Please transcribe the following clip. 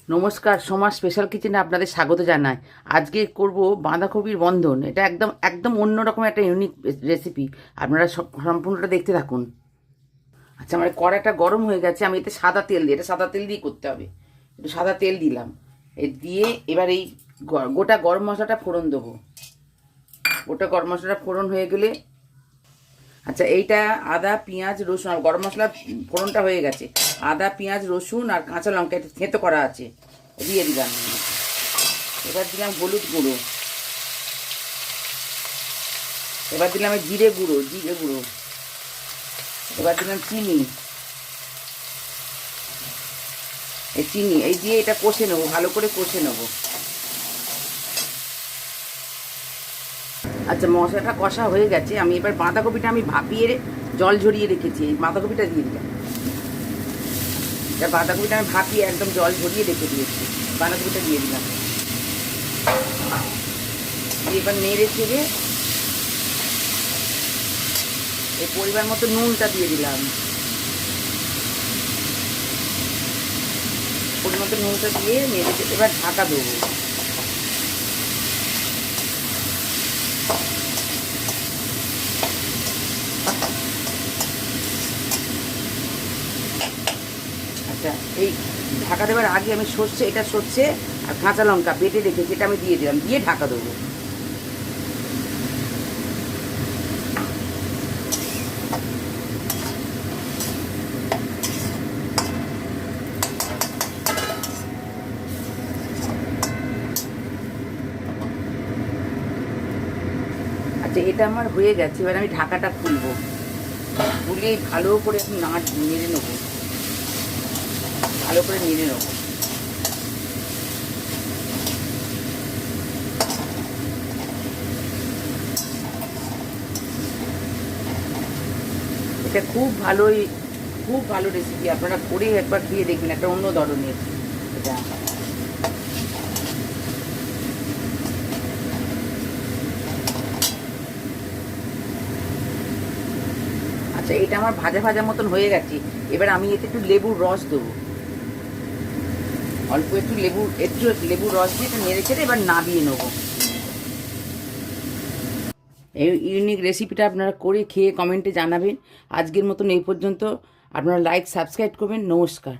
নমস্কার, সোমা স্পেশাল কিচেনে আপনাদের স্বাগত জানাই। আজকে করব বাঁধাকপির বন্ধন। এটা একদম একদম অন্যরকম একটা ইউনিক রেসিপি। আপনারা সম্পূর্ণটা দেখতে থাকুন। আচ্ছা, আমার কড়াইটা গরম হয়ে গেছে। আমি এতে সাদা তেল দিই, এটা সাদা তেল দিয়ে করতে হবে। একটু সাদা তেল দিলাম, দিয়ে এবার এই গোটা গরম মশলাটা ফোড়ন দেবো। গোটা গরম মশলাটা ফোড়ন হয়ে গেলে, আচ্ছা এইটা আদা পেঁয়াজ রসুন আর গরম মশলা ফোড়নটা হয়ে গেছে। আদা পেঁয়াজ রসুন আর কাঁচা লঙ্কা এটা থেঁতো করা আছে, দিয়ে দিলাম। এবার দিলাম হলুদ গুঁড়ো, এবার দিলাম জিরে গুঁড়ো, এবার দিলাম চিনি, এই দিয়ে এটা কষে নেবো, ভালো করে কষে নেবো। আচ্ছা, মশলাটা কষা হয়ে গেছে। আমি এবার বাঁধাকপিটা আমি ভাপিয়ে জল ঝরিয়ে রেখেছি, এই বাঁধাকপিটা দিয়ে দিলাম। বাঁধাকপিটা আমি ভাপিয়ে একদম জল ঝরিয়ে রেখে দিয়েছি, বাঁধাকপিটা দিয়ে দিলাম। এবার নেড়ে চেড়ে এই পরিমাণ মতো নুনটা দিয়ে দিলাম। পরিমাণ মতো নুনটা দিয়ে নেড়ে চেড়ে এবার ঢাকা দেবো। আচ্ছা, এই ঢাকা দেওয়ার আগে আমি সর্ষে আর কাঁচা লঙ্কা বেটে রেখেছি, এটা আমি দিয়ে দিলাম, দিয়ে ঢাকা দেবো। আচ্ছা, এটা আমার হয়ে গেছে। এবার আমি ঢাকাটা খুলবো, খুলে ভালো করে নেড়ে নেবো, ভালো করে নেড়ে নেবো। এটা খুব ভালো রেসিপি। আপনারা করে একবার খেয়ে দেখবেন, একটা অন্য ধরনের এটা। আচ্ছা, এটা আমার ভাজা ভাজা মতন হয়ে গেছে। এবার আমি এতে একটু লেবুর রস দেবো, অল্প একটু লেবুর রস দিয়ে এটা নেড়ে চেড়ে এবার নাবিয়ে নেবো। এই ইউনিক রেসিপিটা আপনারা করে খেয়ে কমেন্টে জানাবেন। আজকের মতন এই পর্যন্ত। আপনারা লাইক সাবস্ক্রাইব করবেন। নমস্কার।